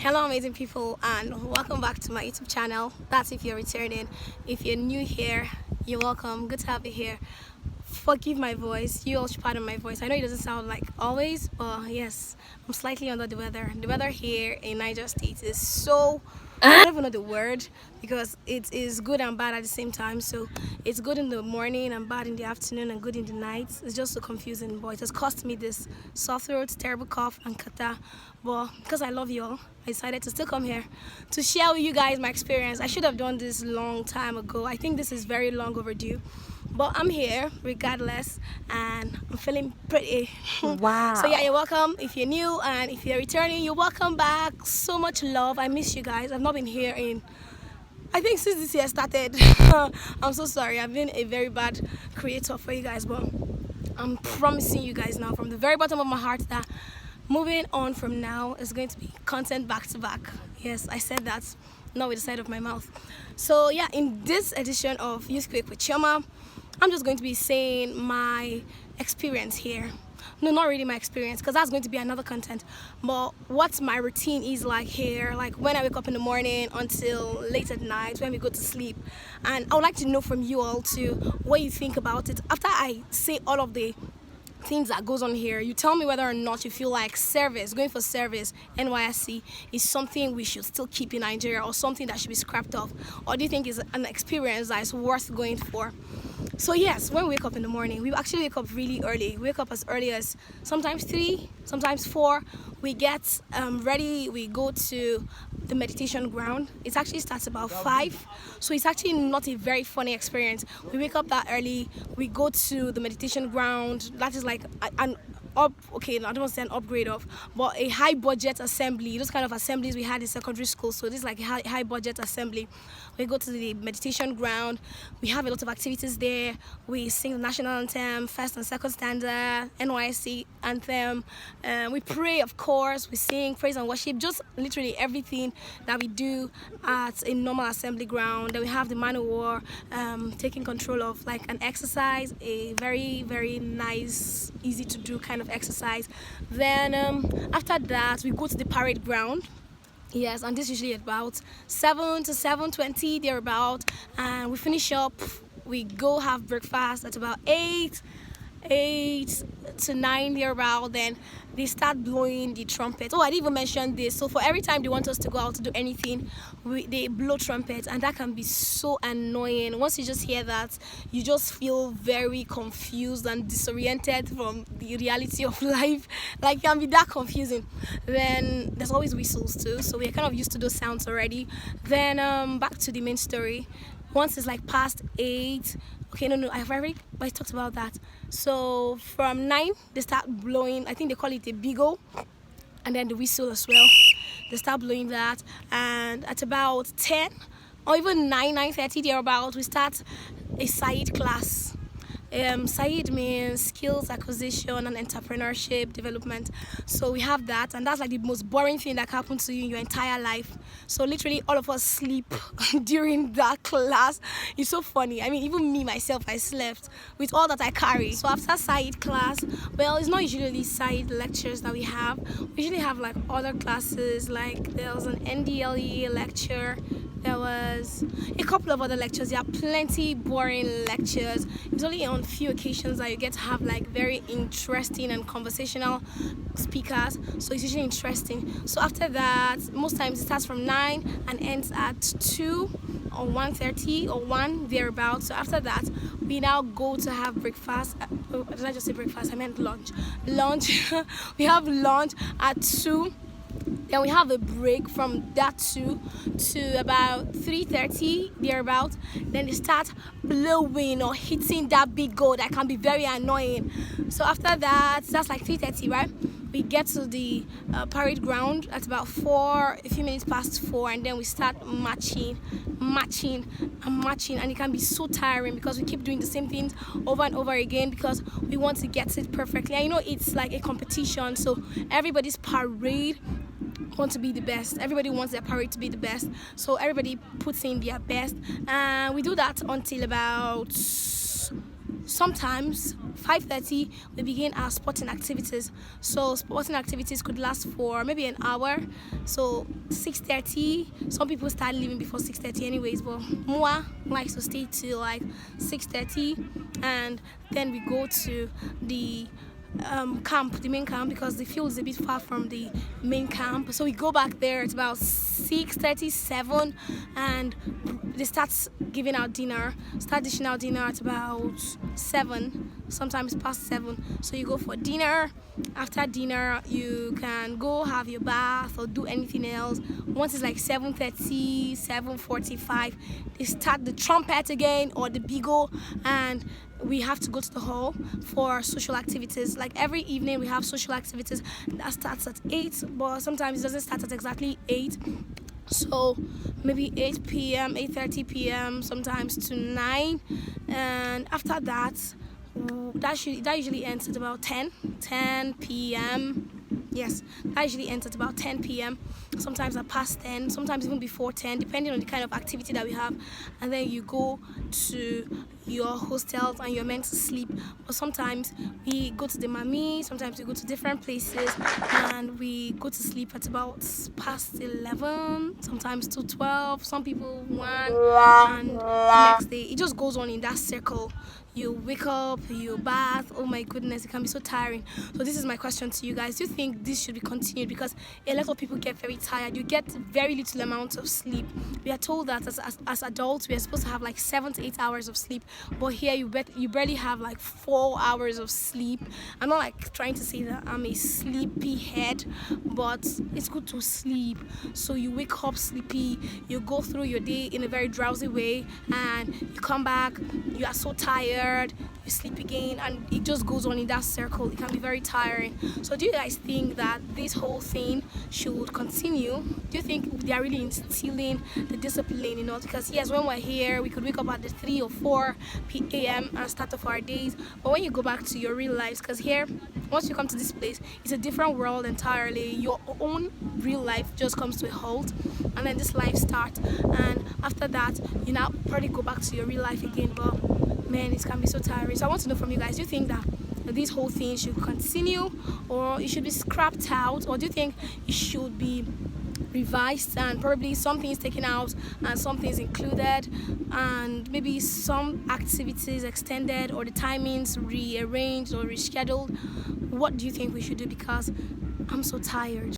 Hello amazing people, and welcome back to my YouTube channel. That's if you're returning. If you're new here, you're welcome. Good to have you here. Forgive my voice, you all should pardon my voice. I know it doesn't sound like always, but yes, I'm slightly under the weather. The weather here in Niger State is so, I don't even know the word, because it is good and bad at the same time. So it's good in the morning and bad in the afternoon and good in the night. It's just so confusing, but it has cost me this sore throat, terrible cough and catarrh. But because I love you all, I decided to still come here to share with you guys my experience. I should have done this long time ago. I think this is very long overdue. But I'm here regardless, and I'm feeling pretty. Wow. So yeah, you're welcome. If you're new and if you're returning, you're welcome back. So much love. I miss you guys. I've not been here in, I think, since this year started. I'm so sorry. I've been a very bad creator for you guys, but I'm promising you guys now from the very bottom of my heart that moving on from now is going to be content back to back. Yes, I said that, not with the side of my mouth. So yeah, in this edition of Youth Quick with Chioma, I'm just going to be saying my experience here. No, not really my experience, because that's going to be another content. But what my routine is like here, like when I wake up in the morning until late at night, when we go to sleep. And I would like to know from you all too what you think about it. After I say all of the things that goes on here, you tell me whether or not you feel like going for service, NYSC, is something we should still keep in Nigeria or something that should be scrapped off, or do you think is an experience that is worth going for? So yes, when we wake up in the morning, we actually wake up really early. We wake up as early as sometimes 3, sometimes 4. We get ready, we go to the meditation ground. It actually starts about 5, so it's actually not a very funny experience. We wake up that early, we go to the meditation ground. That is like an okay, I don't want to say an upgrade of, but a high budget assembly. Those kind of assemblies we had in secondary school. So this is like a high budget assembly. We go to the meditation ground. We have a lot of activities there. We sing the national anthem, first and second stanza, NYSC anthem. We pray, of course. We sing praise and worship. Just literally everything that we do at a normal assembly ground. Then we have the man of war taking control of like an exercise, a very, very nice, easy to do kind of exercise. Then after that, we go to the parade ground. Yes, and this is usually about 7 to 7:20 thereabout, and we finish up. We go have breakfast at about 8 to 9 thereabout. Then they start blowing the trumpet. Oh, I didn't even mention this. So for every time they want us to go out to do anything, they blow trumpets, and that can be so annoying. Once you just hear that, you just feel very confused and disoriented from the reality of life. Like, it can be that confusing. Then there's always whistles too, so we're kind of used to those sounds already. Then back to the main story. Once it's like past 8, okay, no, I talked about that. So from 9, they start blowing, I think they call it a beagle, and then the whistle as well. They start blowing that, and at about 10 or even 9:30 thereabout, we start a Said class. Said means skills acquisition and entrepreneurship development. So we have that, and that's like the most boring thing that happened to you in your entire life. So literally all of us sleep during that class. It's so funny. I mean, even me myself, I slept with all that I carry. So after Said class, well, it's not usually Said lectures that we have. We usually have like other classes, like there was an NDLE lecture. There was a couple of other lectures. There are plenty boring lectures. It's only on few occasions that you get to have like very interesting and conversational speakers. So it's usually interesting. So after that, most times it starts from 9 and ends at 2 or 1:30 or 1 thereabouts. So after that, we now go to have breakfast. Did I just say breakfast? I meant lunch. We have lunch at 2. Then we have a break from that 2 to about 3:30 thereabout. Then they start blowing or hitting that big goal that can be very annoying. So after that, that's like 3:30, right? We get to the parade ground at about 4, a few minutes past 4, and then we start marching, and it can be so tiring because we keep doing the same things over and over again because we want to get it perfectly. And you know, it's like a competition, so everybody's parade want to be the best. Everybody wants their parade to be the best, so everybody puts in their best, and we do that until about sometimes 5:30 we begin our sporting activities. So sporting activities could last for maybe an hour. So 6:30, some people start leaving before 6:30 anyways, but Mua likes to stay till like 6:30, and then we go to the camp, the main camp, because the field is a bit far from the main camp. So we go back there at about 6:37, and they start giving out dinner, start dishing out dinner at about 7, sometimes past 7. So you go for dinner. After dinner, you can go have your bath or do anything else. Once it's like 7:30, 7:45, they start the trumpet again or the beagle, and we have to go to the hall for social activities. Like every evening we have social activities that starts at 8, but sometimes it doesn't start at exactly 8. So maybe 8 p.m., 8:30 p.m., sometimes to 9. And after that, that usually ends at about 10 p.m. Yes, that usually ends at about 10 p.m. Sometimes at past 10, sometimes even before 10, depending on the kind of activity that we have. And then you go to your hostels and you're meant to sleep. But sometimes we go to the mami, sometimes we go to different places, and we go to sleep at about past 11, sometimes to 12, some people 1, and the next day it just goes on in that circle. You wake up, you bath, oh my goodness, it can be so tiring. So this is my question to you guys. Do you think this should be continued? Because a lot of people get very tired. You get very little amounts of sleep. We are told that as adults, we are supposed to have like 7 to 8 hours of sleep. But here you barely have like 4 hours of sleep. I'm not like trying to say that I'm a sleepy head, but it's good to sleep. So you wake up sleepy, you go through your day in a very drowsy way, and you come back, you are so tired, you sleep again, and it just goes on in that circle. It can be very tiring. So do you guys think that this whole thing should continue? Do you think they are really instilling the discipline in us? Because yes, when we're here, we could wake up at the 3 or 4 p.m. and start off our days. But when you go back to your real lives, because here, once you come to this place, it's a different world entirely. Your own real life just comes to a halt, and then this life starts. And after that, you now probably go back to your real life again. But man, it can be so tiring. So I want to know from you guys, do you think that this whole thing should continue, or it should be scrapped out, or do you think it should be revised and probably some things taken out and some things included, and maybe some activities extended or the timings rearranged or rescheduled? What do you think we should do? Because I'm so tired.